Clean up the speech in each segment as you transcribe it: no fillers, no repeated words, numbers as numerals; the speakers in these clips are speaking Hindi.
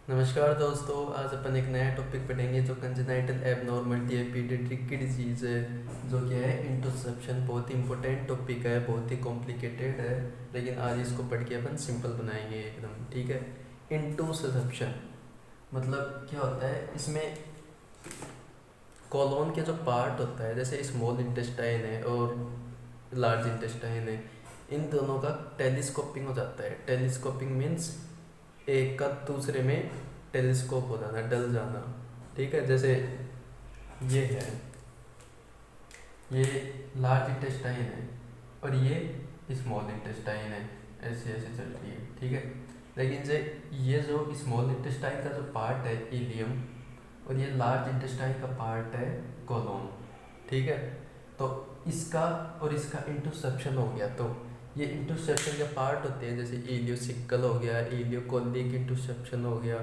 नमस्कार दोस्तों, आज अपन एक नया टॉपिक पढ़ेंगे जो कंजेनाइटल एबनॉर्मलिटी है, पीडियाट्रिक की डिजीज़ है, जो क्या है इंटरसेप्शन। बहुत ही इंपॉर्टेंट टॉपिक है, बहुत ही कॉम्प्लिकेटेड है, लेकिन आज इसको पढ़ के अपन सिंपल बनाएंगे एकदम। ठीक है। इंटरसेप्शन मतलब क्या होता है, इसमें कॉलोन के जो पार्ट होता है, जैसे स्मॉल इंटेस्टाइन है और लार्ज इंटेस्टाइन है, इन दोनों का टेलीस्कोपिंग हो जाता है। टेलीस्कोपिंग मीन्स एक का दूसरे में टेलीस्कोप हो जाना, डल जाना। ठीक है। जैसे ये है, ये लार्ज इंटेस्टाइन है और ये स्मॉल इंटेस्टाइन है, ऐसे ऐसे चलती है। ठीक है। लेकिन ये जो स्मॉल इंटेस्टाइन का जो पार्ट है इलियम, और ये लार्ज इंटेस्टाइन का पार्ट है कोलोन। ठीक है। तो इसका और इसका इंटरसेप्शन हो गया, तो ये इंटरसेप्शन के पार्ट होते हैं, जैसे इलियोसिकल हो गया, इलियोकोलिक इंटरसेप्शन हो गया।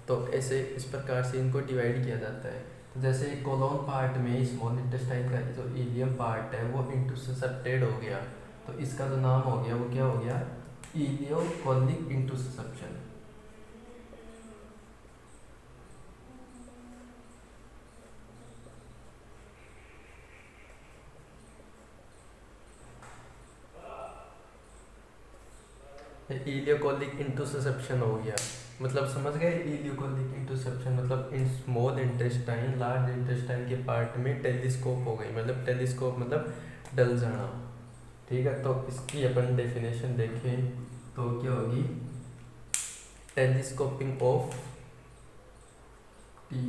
तो ऐसे इस प्रकार से इनको डिवाइड किया जाता है। तो जैसे कोलोन पार्ट में स्मॉल इंटेस्टाइन का जो इलियम पार्ट है वो इंटरसेप्टेड हो गया, तो इसका जो नाम हो गया वो क्या हो गया, इलियोकोलिक इंटरसेप्शन। इलियोकोलिक इंटरसेप्शन हो गया, मतलब समझ गए। इलियोकोलिक इंटरसेप्शन मतलब in small intestine large intestine के पार्ट में टेलीस्कोप हो गई, मतलब टेलीस्कोप मतलब डल जाना। ठीक है। तो इसकी अपन डेफिनेशन देखें तो क्या होगी, telescoping of T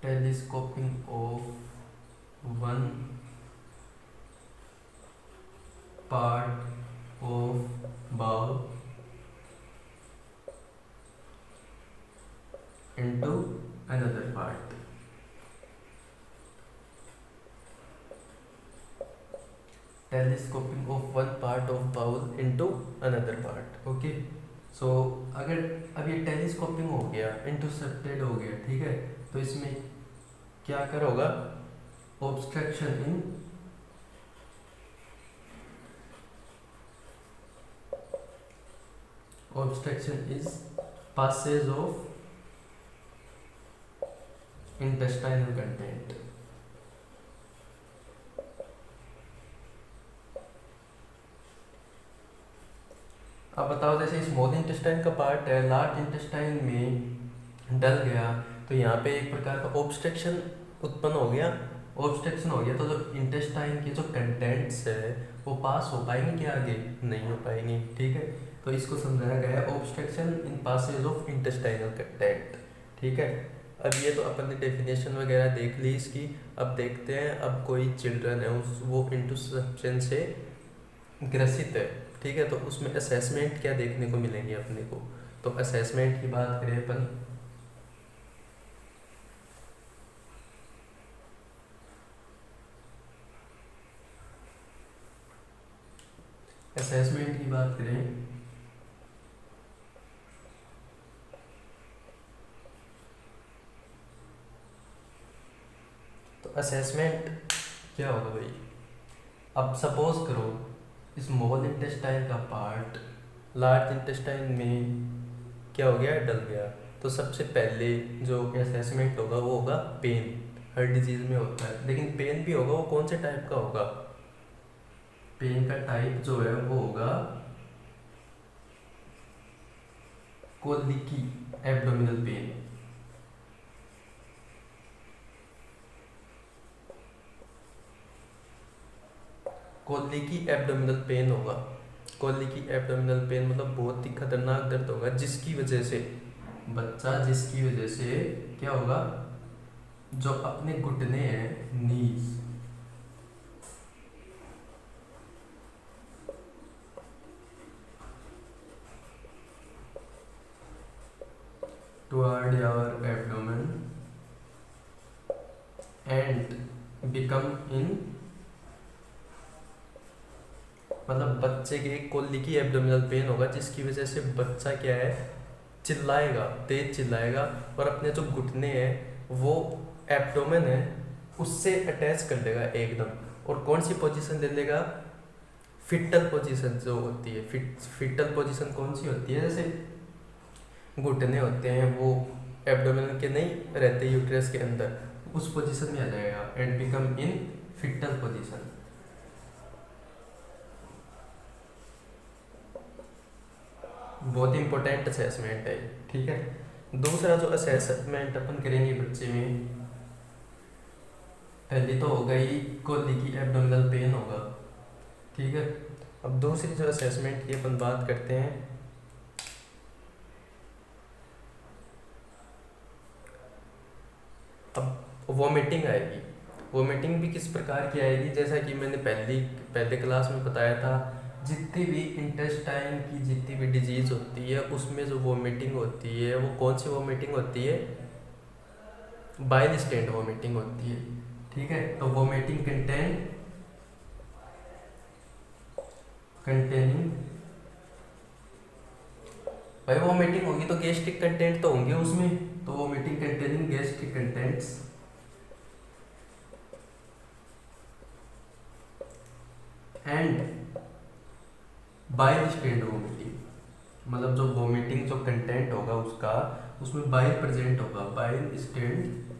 telescoping of one part of bowl into another part. Telescoping of one part of bowl into another part. Okay. So अगर अब ये टेलीस्कोपिंग हो गया, इंटरसेप्टेड हो गया, ठीक है, तो इसमें क्या कर होगा, obstruction in obstruction is passage of intestinal content। अब बताओ, जैसे स्मॉल इंटेस्टाइन का पार्ट है, लार्ज इंटेस्टाइन में डल गया, तो यहाँ पे एक प्रकार का ऑब्स्ट्रक्शन उत्पन्न हो गया। ऑब्स्ट्रक्शन हो गया तो जो इंटेस्टाइन के जो कंटेंट्स है वो पास हो पाएंगे क्या, आगे नहीं हो पाएंगे। ठीक है। तो इसको समझाया गया है obstruction in passage of intestinal content. ठीक है। अब ये तो अपन ने डेफिनेशन वगैरह देख ली इसकी। अब देखते हैं, अब कोई चिल्ड्रन है वो इंटरसेप्शन से ग्रसित है। ठीक है। तो उसमें असेसमेंट क्या देखने को मिलेंगे अपने को, तो असेसमेंट की बात करें अपन, असेसमेंट की बात करें तो असेसमेंट क्या होगा भाई। अब सपोज करो स्मॉल इंटेस्टाइन का पार्ट लार्ज इंटेस्टाइन में क्या हो गया, डल गया, तो सबसे पहले जो असेसमेंट होगा वो होगा पेन। हर डिजीज में होता है, लेकिन पेन भी होगा, वो कौन से टाइप का होगा, पेन का टाइप जो है वो होगा colicky abdominal pain. Colicky abdominal pain होगा। कोलिकी एब्डोमिनल पेन मतलब बहुत ही खतरनाक दर्द होगा, जिसकी वजह से क्या होगा, जो अपने घुटने हैं, नीज, toward your abdomen and become in, मतलब बच्चे के कोलिकी एब्डोमिनल पेन होगा, जिसकी वजह से बच्चा क्या है, चिल्लाएगा, तेज चिल्लाएगा, और अपने जो घुटने हैं वो एब्डोमेन है उससे अटैच कर लेगा एकदम, और कौन सी पोजीशन ले लेगा, फिटल पोजीशन जो होती है, फिटल पोजीशन कौन सी होती है, जैसे घुटने होते हैं वो एब्डोमेन के नहीं रहते यूट्रस के अंदर, उस पोजीशन में आ जाएगा and become in fetal position. बहुत इंपॉर्टेंट असेसमेंट है, ठीक है। दूसरा जो असेसमेंट अपन करेंगे बच्चे में, पहली तो हो गई कोहली की एब्डोमिनल पेन होगा, ठीक है। अब दूसरी जो असेसमेंट की अपन बात करते हैं, अब वॉमिटिंग आएगी। वॉमिटिंग भी किस प्रकार की आएगी, जैसा कि मैंने पहले क्लास में बताया था, जितनी भी इंटेस्टाइन की जितनी भी डिजीज होती है उसमें जो वॉमिटिंग होती है वो कौन सी वॉमिटिंग होती है, बाइल स्टेंट वॉमिटिंग होती है, ठीक है। तो वॉमिटिंग कंटेनिंग भाई वॉमिटिंग होगी तो गैस्ट्रिक कंटेंट तो होंगे उसमें, तो vomiting containing gastric contents and bile stained vomiting, मतलब जो वॉमिटिंग जो कंटेंट होगा उसका उसमें बाइल प्रेजेंट होगा, बाइल स्टेंट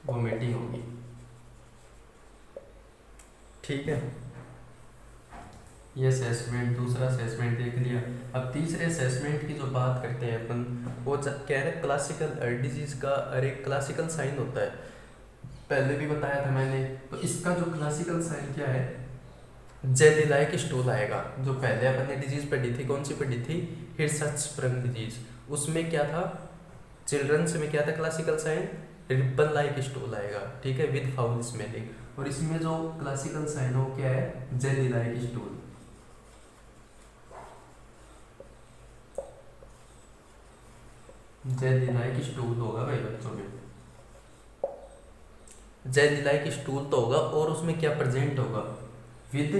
वॉमिटिंग होगी, ठीक है। ये असेसमेंट, दूसरा असेसमेंट देख लिया। अब तीसरे असेसमेंट की जो बात करते हैं अपन, वो कह रहे क्लासिकल डिजीज का, अरे क्लासिकल साइन होता है, पहले भी बताया था मैंने। तो इसका जो क्लासिकल साइन क्या है, जेली लाइक स्टूल आएगा। जो पहले अपन ने डिजीज पढ़ी थी, कौन सी पढ़ी थी, हिरसटस्प्रंग डिजीज, उसमें क्या था, चिल्ड्रंस में क्या था classical sign, ribbon like stool आएगा, ठीक है, विद फाउल स्मेलिंग। और इसमें जो क्लासिकल साइन हो क्या है, jelly like stool. Jelly like stool होगा भाई बच्चों में, जेली लाइक स्टूल तो होगा, और उसमें क्या प्रेजेंट होगा, with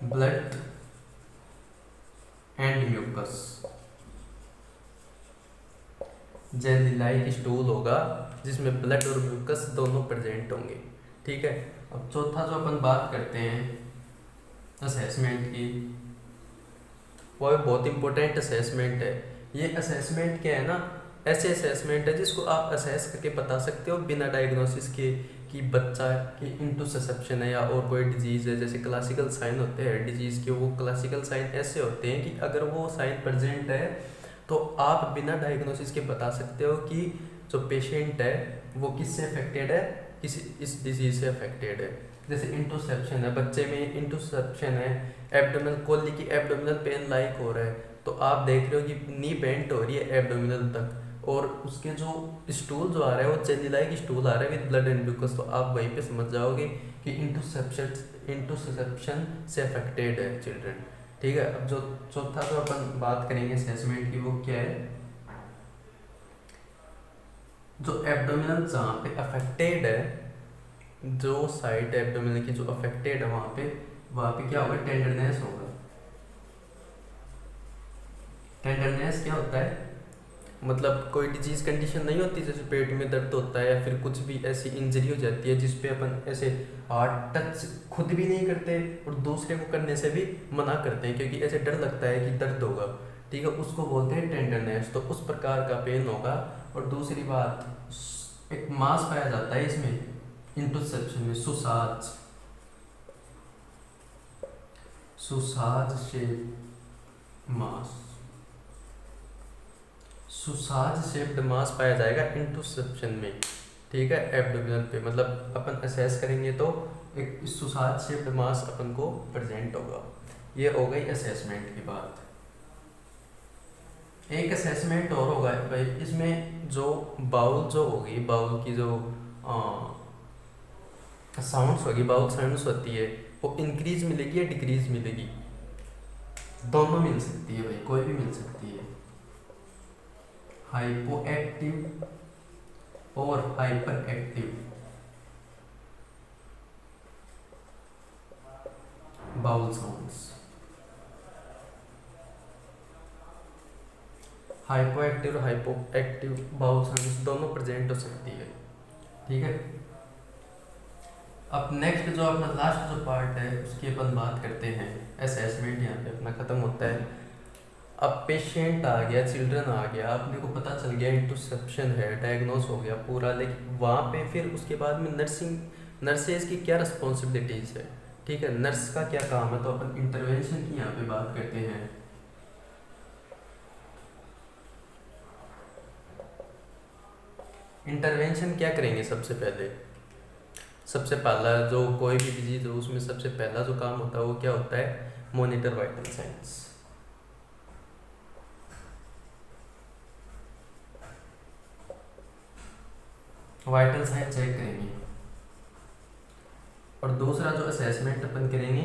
blood and mucus. Jelly like stool होगा जिसमें ब्लड और म्यूकस दोनों प्रेजेंट होंगे, ठीक है। अब चौथा जो अपन बात करते हैं असेसमेंट की, वो बहुत इंपॉर्टेंट असेसमेंट है। ये असेसमेंट क्या है ना, ऐसे असेसमेंट है जिसको आप असेस करके बता सकते हो बिना डायग्नोसिस के कि बच्चा की इंटुससेप्शन है या और कोई डिजीज़ है। जैसे क्लासिकल साइन होते हैं डिजीज़ के, वो क्लासिकल साइन ऐसे होते हैं कि अगर वो साइन प्रेजेंट है तो आप बिना डायग्नोसिस के बता सकते हो कि जो पेशेंट है वो किससे अफेक्टेड है, इस डिजीज़ से अफेक्टेड है। जैसे इंटुससेप्शन है, बच्चे में इंटुससेप्शन है, एब्डोमिनल कोहली की एब्डोमिनल पेन लाइक हो रहा है, तो आप देख रहे हो कि नी बेंट हो रही है एब्डोमिनल तक, और उसके जो स्टूल जो आ रहा है वो जेली लाइक स्टूल आ रहा है विद ब्लड एंड म्यूकस, तो आप वहीं पे समझ जाओगे कि इंटुससेप्शन से अफेक्टेड है चिल्ड्रन, ठीक है। अब जो चौथा जो अपन बात करेंगे असेसमेंट की, वो क्या है, जो एब्डोमिनल जहाँ पे अफेक्टेड है, जो साइट एब्डोमिनल की जो अफेक्टेड है वहाँ पे क्या होगा, टेंडरनेस होगा। टेंडरनेस क्या होता है, मतलब कोई डिजीज कंडीशन नहीं होती जैसे पेट में दर्द होता है या फिर कुछ भी ऐसी इंजरी हो जाती है जिसपे अपन ऐसे हार्ट टच खुद भी नहीं करते और दूसरे को करने से भी मना करते हैं क्योंकि ऐसे डर लगता है कि दर्द होगा, ठीक है, उसको बोलते हैं टेंडरनेस। तो उस प्रकार का पेन होगा। और दूसरी बात, एक मांस पाया जाता है इसमें इंटरसेप्शन में, सुसाज शेप मांस, सुसाज शेप्ड मास पाया जाएगा इंटरसेप्शन में, ठीक है, एब्डोमिनल पे। मतलब अपन असेस करेंगे तो एक सुसाज शेप्ड मास अपन को प्रेजेंट होगा। ये हो गई असेसमेंट की बात। एक असेसमेंट और होगा भाई, इसमें जो बाउल जो होगी, बाउल की जो साउंड्स होगी, बाउल साउंड्स होती है, वो इंक्रीज मिलेगी या डिक्रीज मिलेगी, दोनों मिल सकती है भाई, कोई भी मिल सकती है, हाइपो एक्टिव और hyper active bowel sounds. Hypo active और हाइपो एक्टिव बाउल साउंड्स दोनों प्रेजेंट हो सकती है, ठीक है। अब नेक्स्ट जो अपना लास्ट जो पार्ट है उसकी अपन बात करते हैं। असेसमेंट यहाँ पे अपना ख़त्म होता है। अब पेशेंट आ गया, चिल्ड्रन आ गया, अपने को पता चल गया इंटरसेप्शन है, डायग्नोस हो गया पूरा, लेकिन वहाँ पे फिर उसके बाद में नर्सेज की क्या रिस्पॉन्सिबिलिटीज़ है, ठीक है, नर्स का क्या काम है, तो अपन इंटरवेंशन की यहाँ पे बात करते हैं। इंटरवेंशन क्या करेंगे सबसे पहला जो कोई भी डिजीज हो उसमें सबसे पहला जो काम होता है वो क्या होता है, monitor vital signs. Vital sign check करेंगे। और दूसरा जो असेसमेंट अपन करेंगे,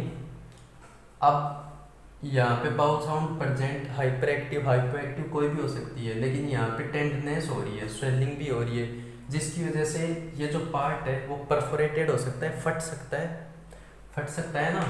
अब यहाँ पे bowel sound present, hyper active कोई भी हो सकती है, लेकिन यहाँ पे टेंडनेस हो रही है, स्वेलिंग भी हो रही है, जिसकी वजह से ये जो पार्ट है वो परफोरेटेड हो सकता है, फट सकता है ना,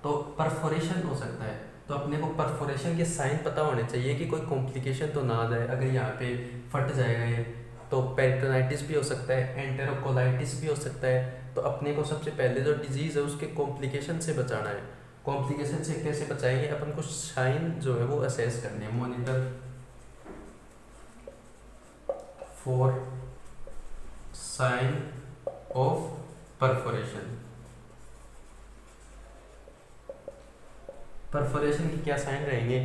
तो परफोरेशन हो सकता है। तो अपने को परफोरेशन के साइन पता होने चाहिए कि कोई कॉम्प्लिकेशन तो ना आ जाए। अगर यहाँ पे फट जाएगा ये तो पेरिटोनाइटिस भी हो सकता है, एंटेरोकोलाइटिस भी हो सकता है। तो अपने को सबसे पहले जो डिजीज़ है उसके कॉम्प्लिकेशन से बचाना है। कॉम्प्लिकेशन से कैसे बचाएंगे, अपन को साइन जो है वो असेस करने हैं। Monitor for sign of perforation. Perforation के क्या साइन रहेंगे,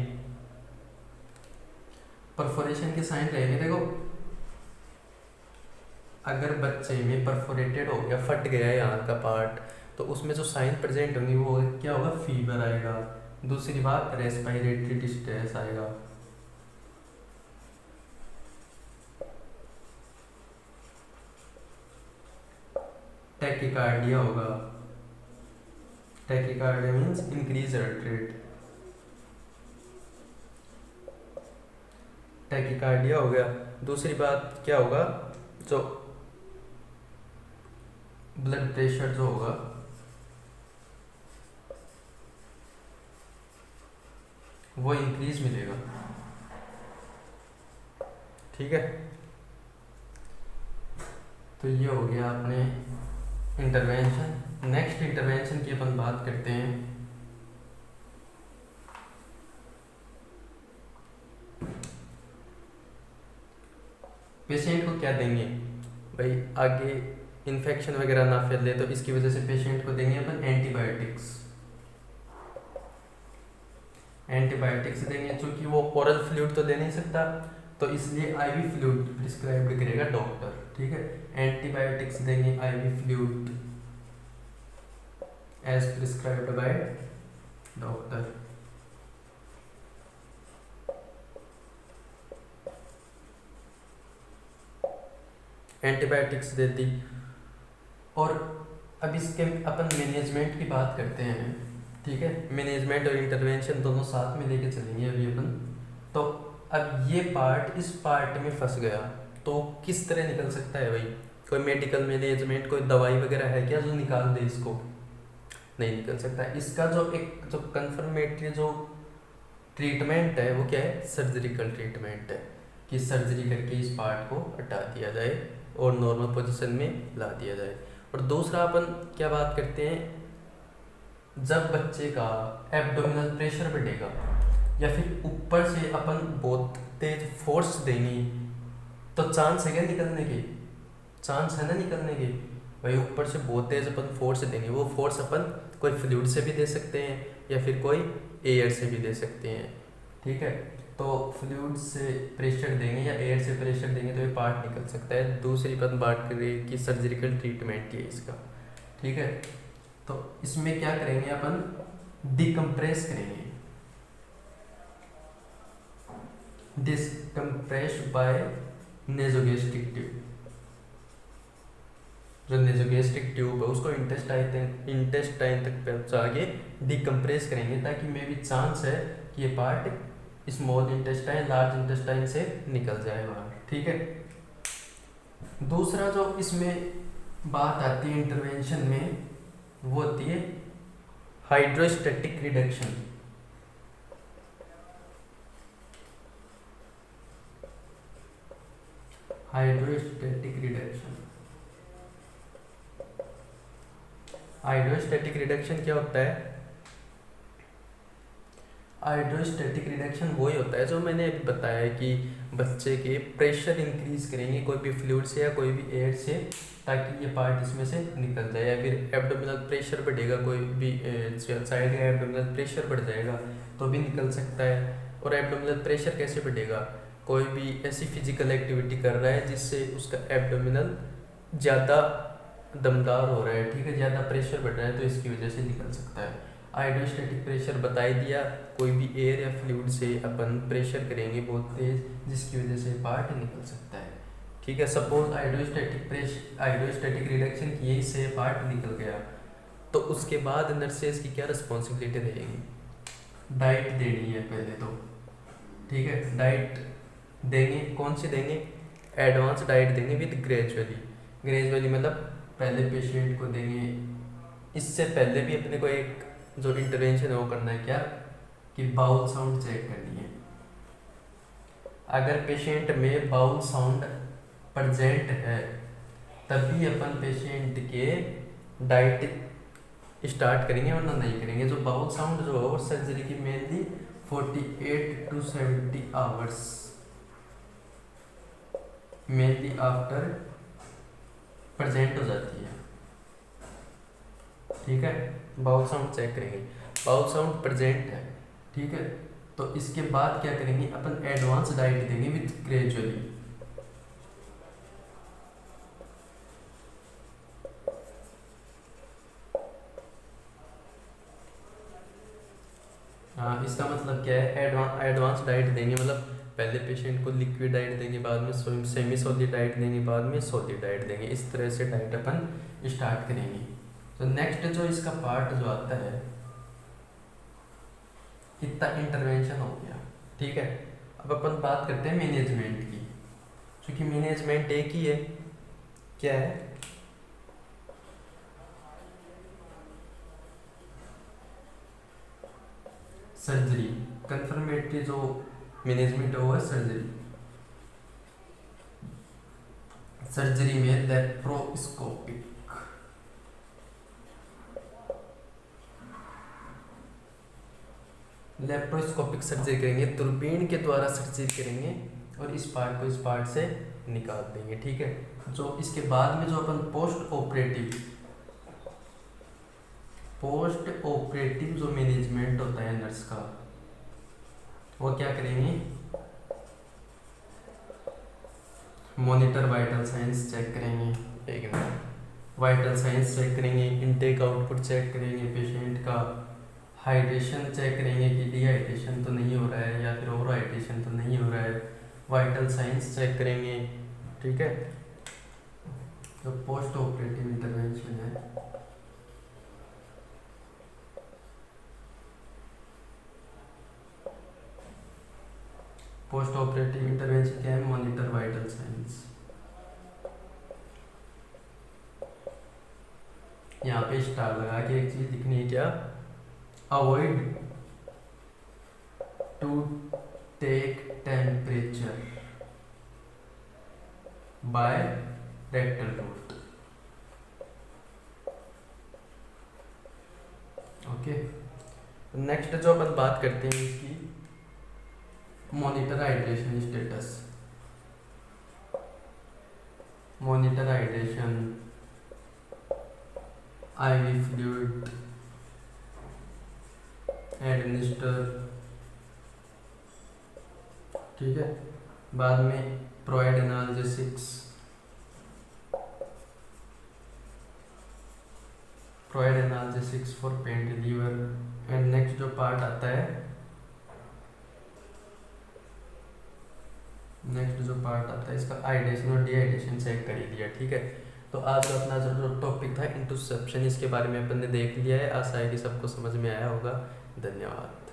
परफोरेशन के साइन रहेंगे, देखो अगर बच्चे में परफोरेटेड हो गया, फट गया यहाँ का पार्ट, तो उसमें जो साइन प्रेजेंट होंगे वो क्या होगा, फीवर आएगा। दूसरी बात रेस्पिरेटरी डिस्ट्रेस आएगा। टैकिकार्डिया होगा। Tachycardia means increase heart rate. Tachycardia हो गया। दूसरी बात क्या होगा, जो ब्लड प्रेशर जो होगा वो इंक्रीज मिलेगा, ठीक है। तो ये हो गया अपने इंटरवेंशन। नेक्स्ट इंटरवेंशन की अपन बात करते हैं। पेशेंट को क्या देंगे भाई, आगे इन्फेक्शन वगैरह ना फैले, तो इसकी वजह से पेशेंट को देंगे अपन एंटीबायोटिक्स देंगे, क्योंकि वो ओरल फ्लूइड तो दे नहीं सकता, तो इसलिए आईवी फ्लूइड प्रिस्क्राइब करेगा डॉक्टर, ठीक है। एंटीबायोटिक्स देंगे, IV fluid as prescribed by doctor. Antibiotics दे दी। और अब इसके अपन मैनेजमेंट की बात करते हैं, ठीक है। मैनेजमेंट और इंटरवेंशन दोनों साथ में लेके चलेंगे अभी अपन। तो अब ये पार्ट इस पार्ट में फंस गया तो किस तरह निकल सकता है भाई, कोई मेडिकल मैनेजमेंट, कोई दवाई वगैरह है क्या जो निकाल दे इसको, नहीं निकल सकता। इसका जो कंफर्मेटरी जो ट्रीटमेंट है वो क्या है, सर्जरिकल ट्रीटमेंट है, कि सर्जरी करके इस पार्ट को हटा दिया जाए और नॉर्मल पोजीशन में ला दिया जाए। और दूसरा अपन क्या बात करते हैं, जब बच्चे का एब्डोमिनल प्रेशर बढ़ेगा या फिर ऊपर से अपन बहुत तेज फोर्स देंगे तो चांस है क्या निकलने के, चांस है ना निकलने के भाई। ऊपर से बहुत तेज अपन फोर्स देंगे, वो फोर्स अपन कोई फ्लूइड से भी दे सकते हैं या फिर कोई एयर से भी दे सकते हैं, ठीक है। तो फ्लूइड से प्रेशर देंगे या एयर से प्रेशर देंगे तो ये पार्ट निकल सकता है। दूसरी बात करें कि सर्जिकल ट्रीटमेंट है इसका, ठीक है। तो इसमें क्या करेंगे अपन, डिकम्प्रेस करेंगे, डिसकम्प्रेस बाय नेजोगेस्ट्रिक ट्यूब। जो नेजोगेस्ट्रिक ट्यूब है उसको इंटेस्टाइन तक पहुंचा के डिकम्प्रेस करेंगे, ताकि मे भी चांस है कि ये part small intestine large intestine से निकल जाए बाहर, ठीक है। दूसरा जो इसमें बात आती है इंटरवेंशन में वो होती है hydrostatic reduction. Hydrostatic reduction hydrostatic reduction क्या होता है? हाइड्रोस्टैटिक रिडक्शन वही होता है जो मैंने अभी बताया है कि बच्चे के प्रेशर इंक्रीज करेंगे कोई भी फ्लूइड से या कोई भी एयर से, ताकि ये पार्ट इसमें से निकल जाए। या फिर एब्डोमिनल प्रेशर बढ़ेगा, कोई भी साइड का एब्डोमिनल प्रेशर बढ़ जाएगा तो भी निकल सकता है। और एब्डोमिनल प्रेशर कैसे बढ़ेगा? कोई भी ऐसी फिजिकल एक्टिविटी कर रहा है जिससे उसका एब्डोमिनल ज़्यादा दमदार हो रहा है, ठीक है, ज़्यादा प्रेशर बढ़ रहा है, तो इसकी वजह से निकल सकता है। हाइड्रोस्टैटिक प्रेशर बता ही दिया, कोई भी एयर या फ्लूइड से अपन प्रेशर करेंगे बहुत तेज, जिसकी वजह से पार्ट निकल सकता है, ठीक है। सपोज हाइड्रोस्टैटिक रिडक्शन किए से पार्ट निकल गया, तो उसके बाद नर्सेज की क्या रिस्पॉन्सिबिलिटी रहेगी? डाइट देनी है पहले तो, ठीक है। डाइट देंगे, कौन सी देंगे? एडवांस डाइट देंगे विद ग्रेजुअली मतलब पहले पेशेंट को देंगे। इससे पहले भी अपने को एक जो इंटरवेंशन है वो करना है, क्या कि बाउल साउंड चेक करनी है। अगर पेशेंट में बाउल साउंड प्रेजेंट है तभी अपन पेशेंट के डाइट स्टार्ट करेंगे, वरना नहीं करेंगे। जो बाउल साउंड जो है वो सर्जरी की mainly 48 to 70 hours mainly after present हो जाती है, ठीक है। बाउल साउंड चेक करेंगे, बाउल साउंड प्रेजेंट है, ठीक है। तो इसके बाद क्या करेंगे अपन? एडवांस डाइट देंगे विथ ग्रेजुअली। हाँ, इसका मतलब क्या है? एडवांस डाइट देंगे मतलब पहले पेशेंट को लिक्विड डाइट देंगे, बाद में सेमी सॉलिड डाइट देंगे, बाद में सॉलिड डाइट देंगे। इस तरह से डाइट अपन स्टार्ट करेंगे। तो नेक्स्ट जो इसका पार्ट जो आता है, इतना इंटरवेंशन हो गया, ठीक है। अब अपन बात करते हैं मैनेजमेंट की, क्योंकि मैनेजमेंट एक ही है। क्या है? सर्जरी। कंफर्मेटरी जो मैनेजमेंट है वो है सर्जरी। सर्जरी में लेप्रोस्कोपिक सर्जरी करेंगे, दूरबीन के द्वारा सर्जरी करेंगे और इस पार्ट को इस पार्ट से निकाल देंगे, ठीक है। जो इसके बाद में जो अपन पोस्ट ऑपरेटिव जो मैनेजमेंट होता है नर्स का, वो क्या करेंगे? मॉनिटर वाइटल साइंस चेक करेंगे, एक मिनट, वाइटल साइंस चेक करेंगे, इनटेक आउटपुट चेक करेंगे पेशेंट का, हाइड्रेशन चेक करेंगे कि डिहाइड्रेशन तो नहीं हो रहा है या फिर ओवर हाइड्रेशन तो नहीं हो रहा है, वाइटल साइंस चेक करेंगे, ठीक है। तो पोस्ट ऑपरेटिव इंटरवेंशन है, पोस्ट ऑपरेटिव इंटरवेंशन क्या है? Monitor vital science. यहाँ पे स्टार लगा के एक चीज लिखनी है, क्या? Avoid to take temperature by rectal route, okay. Next जो अपन बात करते हैं इसकी, monitor hydration status. Monitor hydration, IV fluid administer, ठीक है। बाद में provide analgesics, for pain reliever. And next जो पार्ट आता है, इसका हाइड्रेशन और डिहाइड्रेशन चेक कर ही दिया, ठीक है। तो आज का अपना जो टॉपिक था इंटरसेप्शन, इसके बारे में अपन ने देख लिया है। आशा है कि सबको समझ में आया होगा। धन्यवाद।